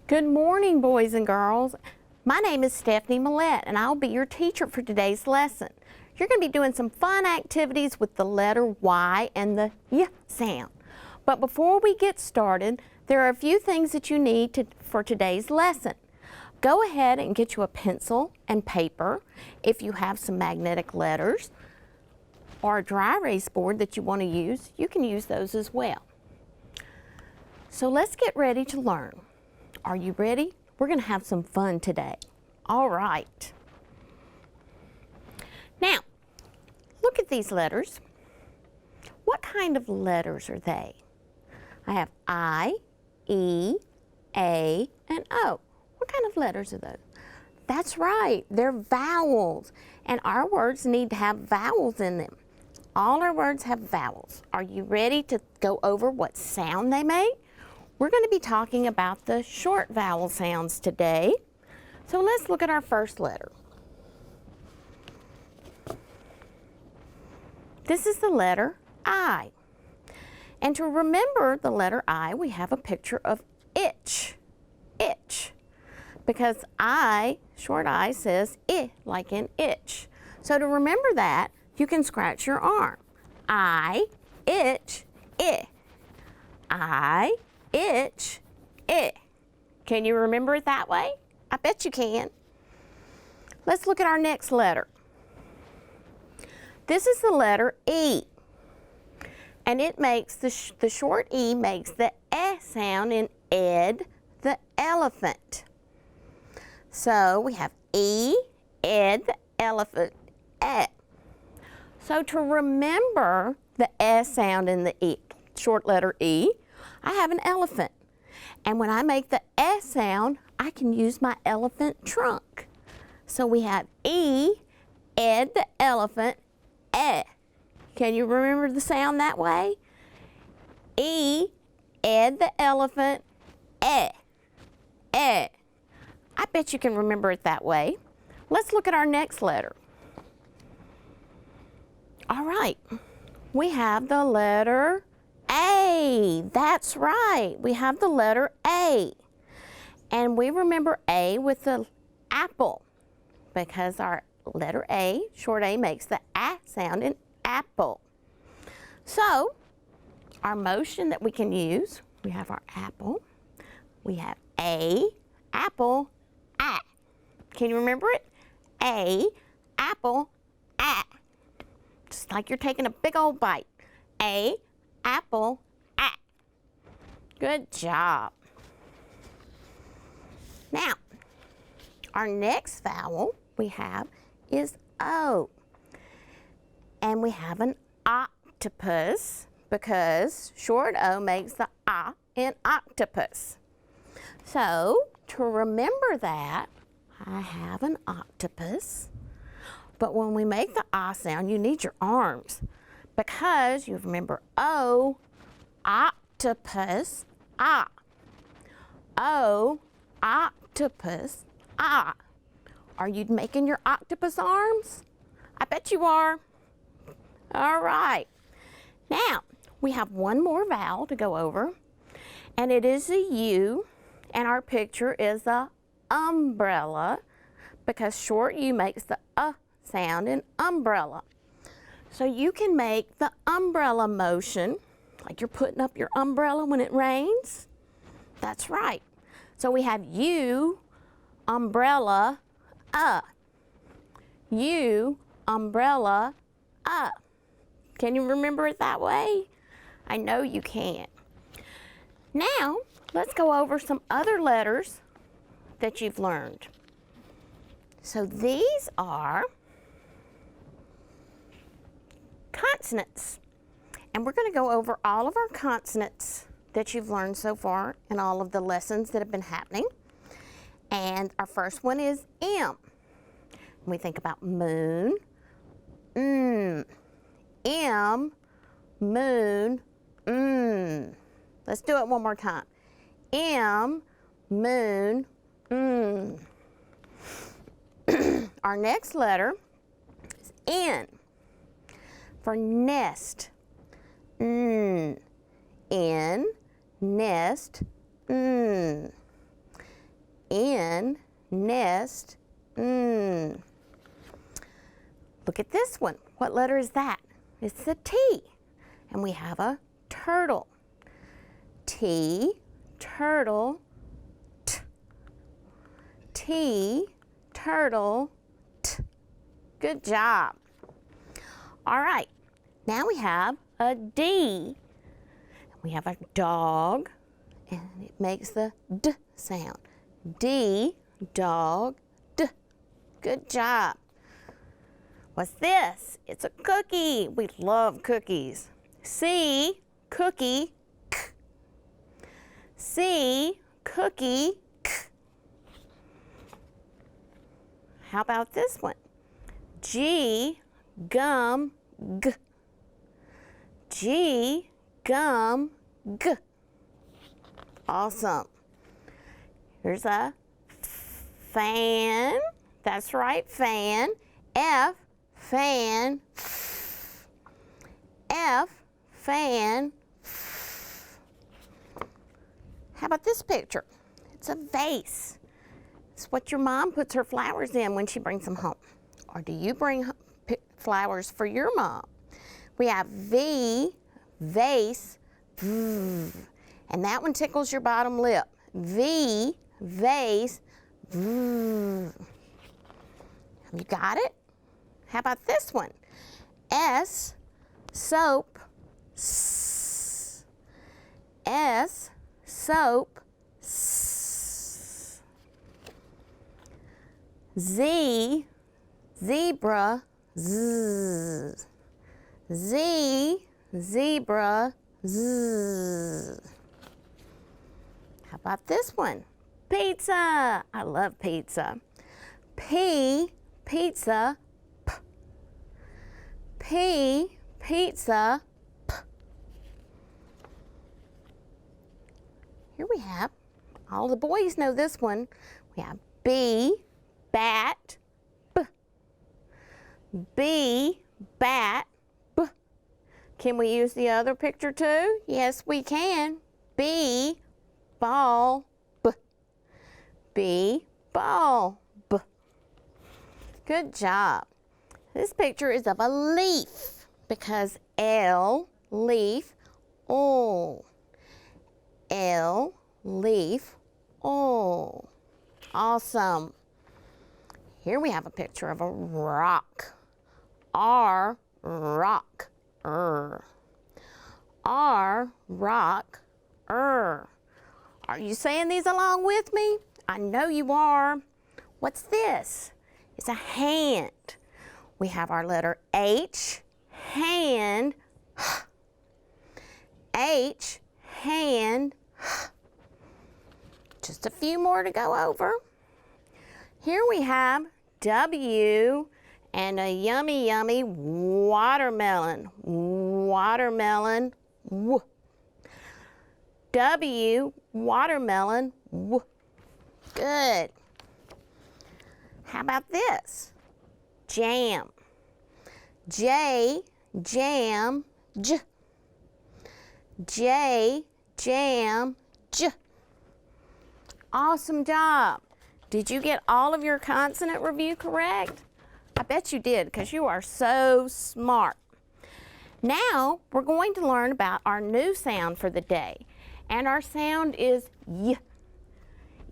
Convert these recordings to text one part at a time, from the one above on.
Good morning, boys and girls. My name is Stephanie Millette, and I'll be your teacher for today's lesson. You're going to be doing some fun activities with the letter Y and the Y sound. But before we get started, there are a few things that you need for today's lesson. Go ahead and get you a pencil and paper. If you have some magnetic letters or a dry erase board that you want to use, you can use those as well. So let's get ready to learn. Are you ready? We're going to have some fun today. All right. Now, look at these letters. What kind of letters are they? I have I, E, A, and O. What kind of letters are those? That's right, they're vowels. And our words need to have vowels in them. All our words have vowels. Are you ready to go over what sound they make? We're going to be talking about the short vowel sounds today. So let's look at our first letter. This is the letter I. And to remember the letter I, we have a picture of itch. Itch. Because I, short I, says I, like in itch. So to remember that, you can scratch your arm. I, itch, I. I, itch, I. Can you remember it that way? I bet you can. Let's look at our next letter. This is the letter E. And it makes, the short E makes the E sound in Ed, the elephant. So we have E, Ed, the elephant, E. So to remember the E sound in the E, short letter E, I have an elephant. And when I make the E sound, I can use my elephant trunk. So we have E, Ed the elephant, E. Can you remember the sound that way? E, Ed the elephant, E. E. I bet you can remember it that way. Let's look at our next letter. All right, we have the letter A. That's right, we have the letter A. And we remember A with the apple because our letter A, short A, makes the A sound in apple. So, our motion that we can use, we have our apple, we have A, apple, A. Can you remember it? A, apple, A. Just like you're taking a big old bite. A, apple, A. Good job. Now, our next vowel we have is O. And we have an octopus because short O makes the A in octopus. So, to remember that, I have an octopus. But when we make the A sound, you need your arms because you remember O, octopus, A. O, octopus, A. Are you making your octopus arms? I bet you are. All right. Now, we have one more vowel to go over, and it is a U, and our picture is a umbrella because short U makes the sound in umbrella. So you can make the umbrella motion, like you're putting up your umbrella when it rains. That's right. So we have U, umbrella, U, umbrella, Can you remember it that way? I know you can. Now, let's go over some other letters that you've learned. So these are consonants. And we're going to go over all of our consonants that you've learned so far in all of the lessons that have been happening. And our first one is M. We think about moon, M, moon, Let's do it one more time. M, moon, Our next letter is N for nest. N, nest, N, nest, N. Look at this one. What letter is that? It's the T. And we have a turtle. T, turtle, T. T, turtle, T. Good job. All right, now we have a D. We have a dog, and it makes the D sound. D, dog, D. Good job. What's this? It's a cookie. We love cookies. C, cookie, K. C, cookie, K. How about this one? G, gum, G. G, gum, G. Awesome. Here's a fan. That's right, fan. F, fan. F, fan. How about this picture? It's a vase. It's what your mom puts her flowers in when she brings them home. Or do you bring flowers for your mom? We have V, vase, V. And that one tickles your bottom lip. V, vase, V. You got it? How about this one? S, soap, S. S, soap, S. Z, zebra, Z. Z, zebra, Z. How about this one? Pizza. I love pizza. P, pizza, P. P, pizza, P. Here we have, all the boys know this one. We have B, bat, B. B, bat, B. Can we use the other picture too? Yes, we can. B, ball, B. B, ball, B. Good job. This picture is of a leaf because L, leaf, O. L, leaf, O. Awesome. Here we have a picture of a rock. R, rock, R. R, rock, R. Are you saying these along with me? I know you are. What's this? It's a hand. We have our letter H, hand, H, hand. Just a few more to go over. Here we have W and a yummy, yummy watermelon. Watermelon, W. W, watermelon, W. Good. How about this? Jam. J, jam, J. J, jam, J. Awesome job. Did you get all of your consonant review correct? I bet you did because you are so smart. Now we're going to learn about our new sound for the day. And our sound is Y.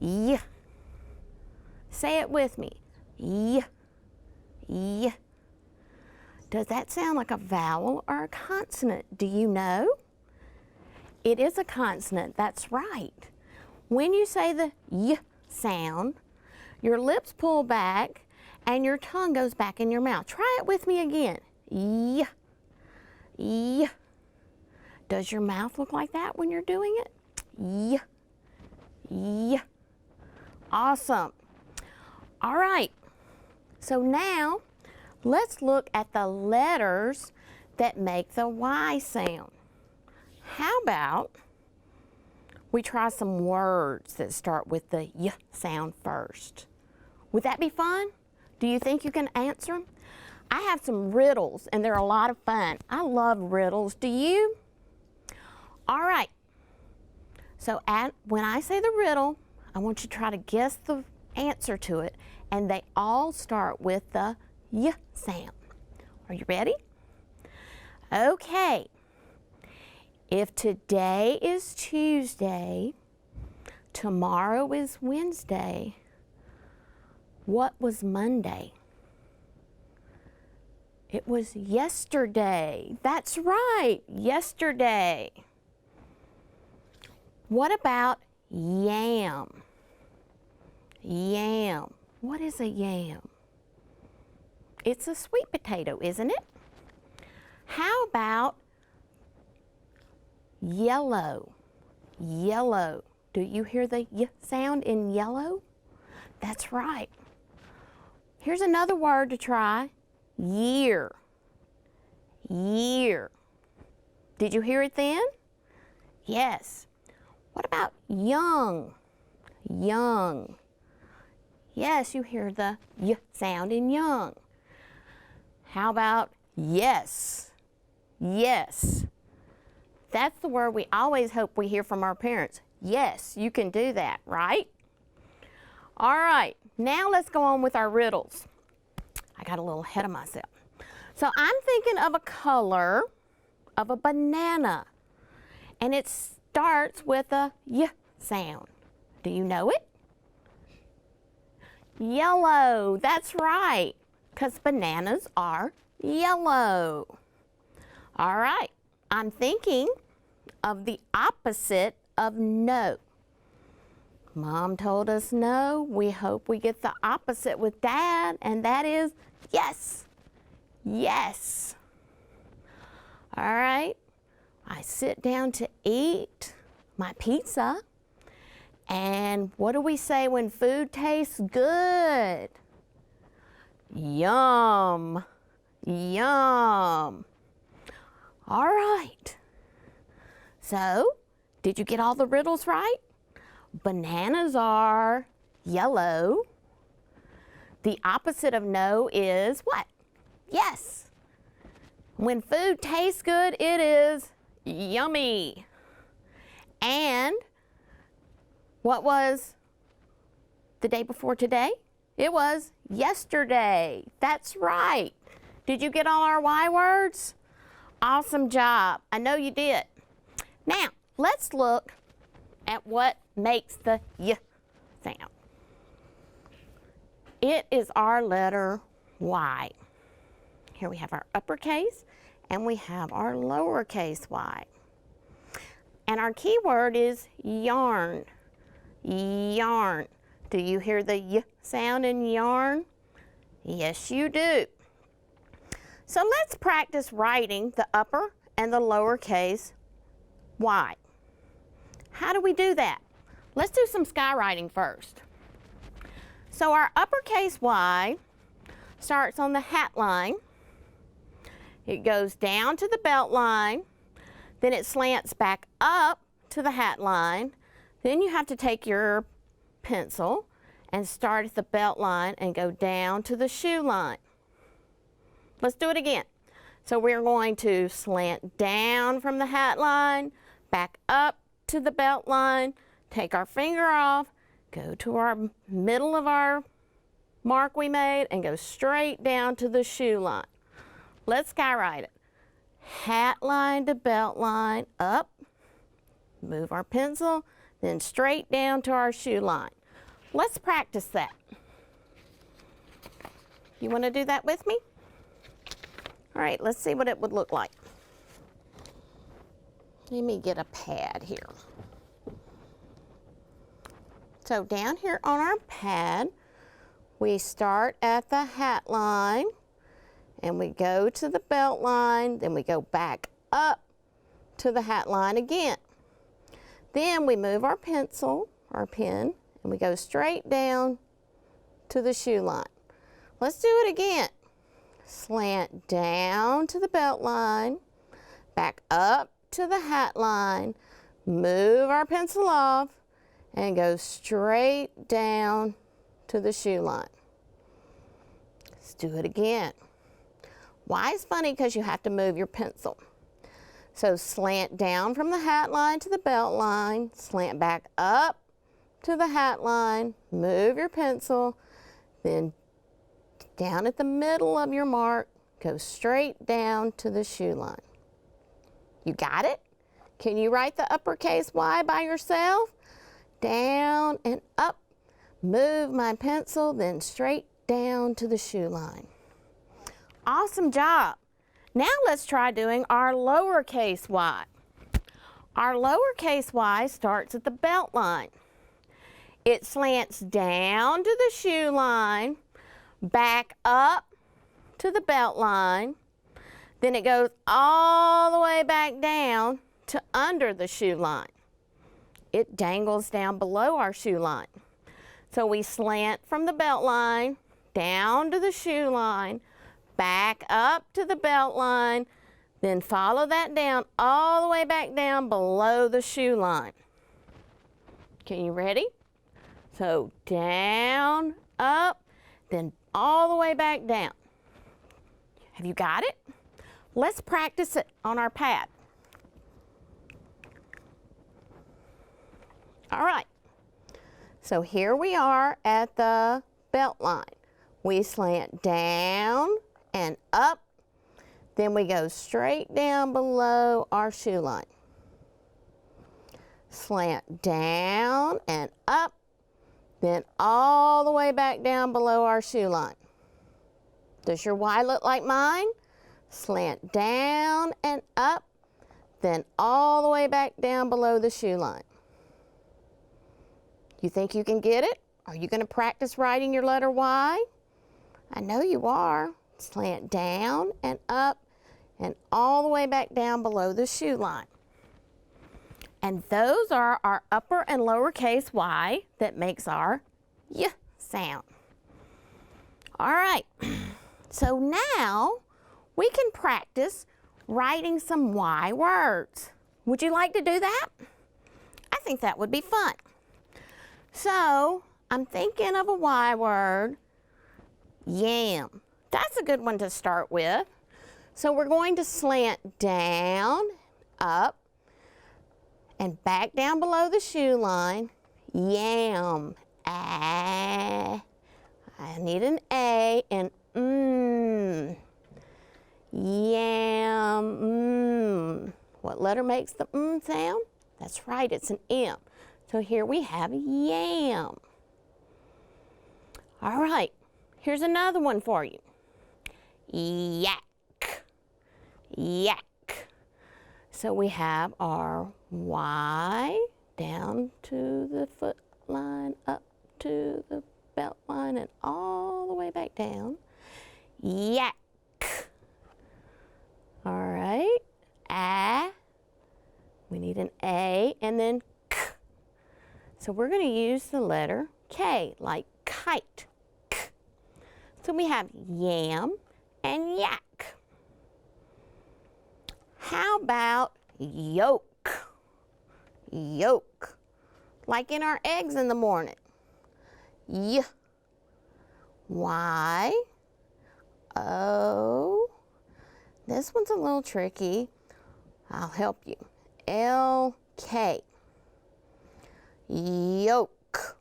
Y. Say it with me. Y. Y. Does that sound like a vowel or a consonant? Do you know? It is a consonant, that's right. When you say the Y sound, your lips pull back and your tongue goes back in your mouth. Try it with me again. Y. Y. Does your mouth look like that when you're doing it? Y. Y. Awesome. All right. So now let's look at the letters that make the Y sound. How about we try some words that start with the Y sound first? Would that be fun? Do you think you can answer them? I have some riddles and they're a lot of fun. I love riddles. Do you? All right. So when I say the riddle, I want you to try to guess the answer to it, and they all start with the y sound. Are you ready? Okay. If today is Tuesday, tomorrow is Wednesday, what was Monday? It was yesterday. That's right, yesterday. What about yam? Yam. What is a yam? It's a sweet potato, isn't it? How about yellow? Yellow. Do you hear the y sound in yellow? That's right. Here's another word to try. Year. Year. Did you hear it then? Yes. What about young? Young. Yes, you hear the y sound in young. How about yes? Yes. That's the word we always hope we hear from our parents. Yes, you can do that, right? All right, now let's go on with our riddles. I got a little ahead of myself. So I'm thinking of a color of a banana, and it starts with a y sound. Do you know it? Yellow, that's right, because bananas are yellow. All right, I'm thinking of the opposite of no. Mom told us no. We hope we get the opposite with Dad, and that is yes. Yes. All right, I sit down to eat my pizza, and what do we say when food tastes good? Yum. Yum. All right. So, did you get all the riddles right? Bananas are yellow. The opposite of no is what? Yes. When food tastes good, it is yummy. And what was the day before today? It was yesterday. That's right. Did you get all our Y words? Awesome job. I know you did. Now, let's look at what makes the y sound. It is our letter Y. Here we have our uppercase and we have our lowercase y. And our key word is yarn. Yarn. Do you hear the y sound in yarn? Yes, you do. So let's practice writing the upper and the lowercase y. How do we do that? Let's do some skywriting first. So our uppercase Y starts on the hat line. It goes down to the belt line. Then it slants back up to the hat line. Then you have to take your pencil and start at the belt line and go down to the shoe line. Let's do it again. So we're going to slant down from the hat line, back up to the belt line, take our finger off, go to our middle of our mark we made, and go straight down to the shoe line. Let's skywrite it. Hat line to belt line, up, move our pencil, then straight down to our shoe line. Let's practice that. You want to do that with me? All right, let's see what it would look like. Let me get a pad here. So down here on our pad, we start at the hat line and we go to the belt line, then we go back up to the hat line again. Then we move our pencil, our pen, and we go straight down to the shoe line. Let's do it again. Slant down to the belt line, back up to the hat line, move our pencil off, and go straight down to the shoe line. Let's do it again. Y is funny because you have to move your pencil. So slant down from the hat line to the belt line, slant back up to the hat line, move your pencil, then down at the middle of your mark, go straight down to the shoe line. You got it? Can you write the uppercase Y by yourself? Down and up, move my pencil, then straight down to the shoe line. Awesome job. Now let's try doing our lowercase y. Our lowercase y starts at the belt line. It slants down to the shoe line, back up to the belt line, then it goes all the way back down to under the shoe line. It dangles down below our shoe line. So we slant from the belt line, down to the shoe line, back up to the belt line, then follow that down all the way back down below the shoe line. Okay, you ready? So down, up, then all the way back down. Have you got it? Let's practice it on our pad. All right, so here we are at the belt line. We slant down and up, then we go straight down below our shoe line. Slant down and up, then all the way back down below our shoe line. Does your Y look like mine? Slant down and up, then all the way back down below the shoe line. You think you can get it? Are you going to practice writing your letter Y? I know you are. Slant down and up and all the way back down below the shoe line. And those are our upper and lowercase y that makes our Y sound. All right, so now we can practice writing some Y words. Would you like to do that? I think that would be fun. So I'm thinking of a Y word, yam. That's a good one to start with. So we're going to slant down, up, and back down below the shoe line. Yam. Ah. I need an A and Yam. What letter makes the sound? That's right, it's an M. So here we have yam. All right, here's another one for you. Yak. Yak. So we have our Y down to the foot line, up to the belt line, and all the way back down. Yak. All right. Ah. We need an A and then K. So we're going to use the letter K, like kite. K. So we have yam and yak. How about yolk? Yolk. Like in our eggs in the morning. Y. Y. O. This one's a little tricky. I'll help you. L-K. Yolk.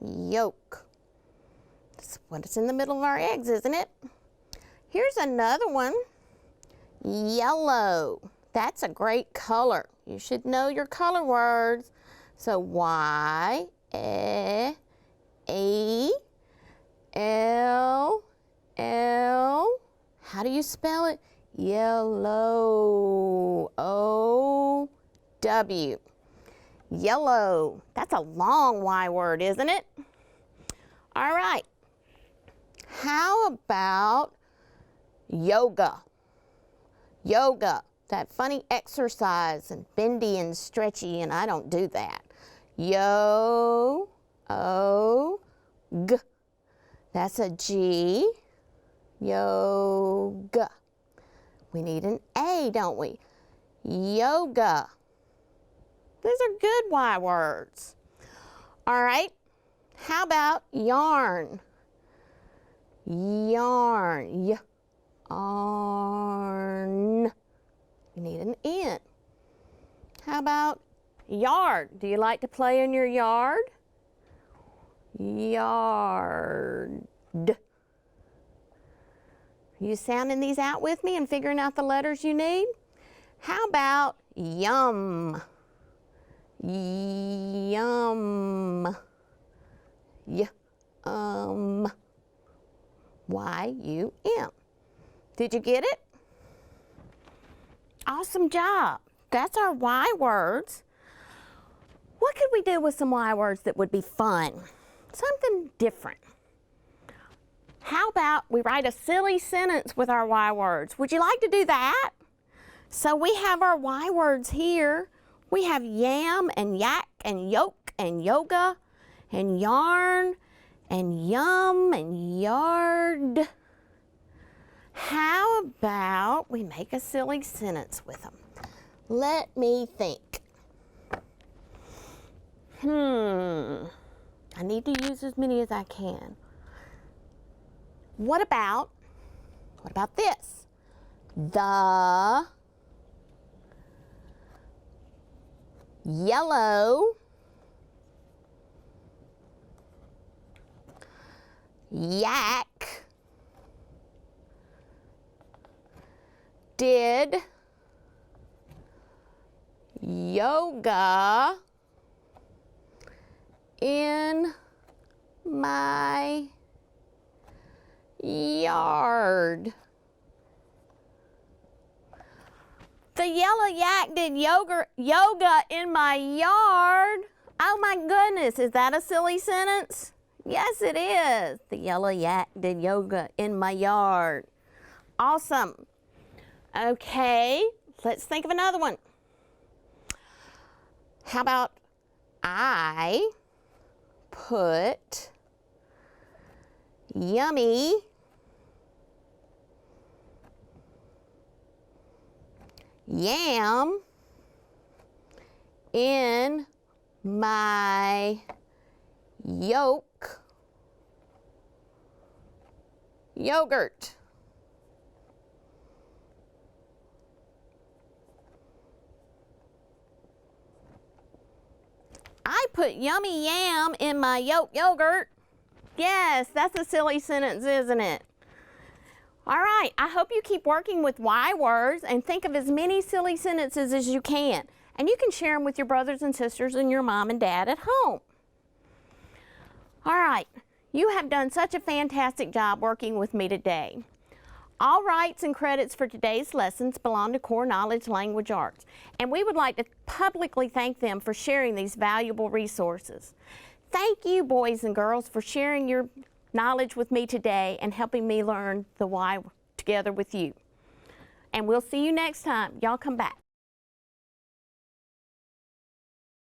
Yolk. That's what it's in the middle of our eggs, isn't it? Here's another one. Yellow. That's a great color. You should know your color words. So Y, E, A, L, L. How do you spell it? Yellow. O-W. Yellow. That's a long Y word, isn't it? All right. How about yoga? Yoga. That funny exercise and bendy and stretchy, and I don't do that. Yo-o-g. That's a G. Yoga. We need an A, don't we? Yoga. These are good Y words. All right. How about yarn? Yarn. Yarn. You need an N. How about yard? Do you like to play in your yard? Yard. You sounding these out with me and figuring out the letters you need? How about yum? Yum. Yum. Y-U-M. Did you get it? Awesome job. That's our Y words. What could we do with some Y words that would be fun? Something different. How about we write a silly sentence with our Y words? Would you like to do that? So we have our Y words here. We have yam and yak and yoke and yoga and yarn and yum and yard. How about we make a silly sentence with them? Let me think. I need to use as many as I can. What about this? The yellow yak did yoga in my yard. The yellow yak did yoga in my yard. Oh my goodness, is that a silly sentence? Yes, it is. The yellow yak did yoga in my yard. Awesome. Okay, let's think of another one. How about I put yummy yam in my yolk yogurt. I put yummy yam in my yolk yogurt. Yes, that's a silly sentence, isn't it? All right, I hope you keep working with Y words and think of as many silly sentences as you can. And you can share them with your brothers and sisters and your mom and dad at home. All right, you have done such a fantastic job working with me today. All rights and credits for today's lessons belong to Core Knowledge Language Arts, and we would like to publicly thank them for sharing these valuable resources. Thank you, boys and girls, for sharing your knowledge with me today and helping me learn the Y together with you. And we'll see you next time. Y'all come back.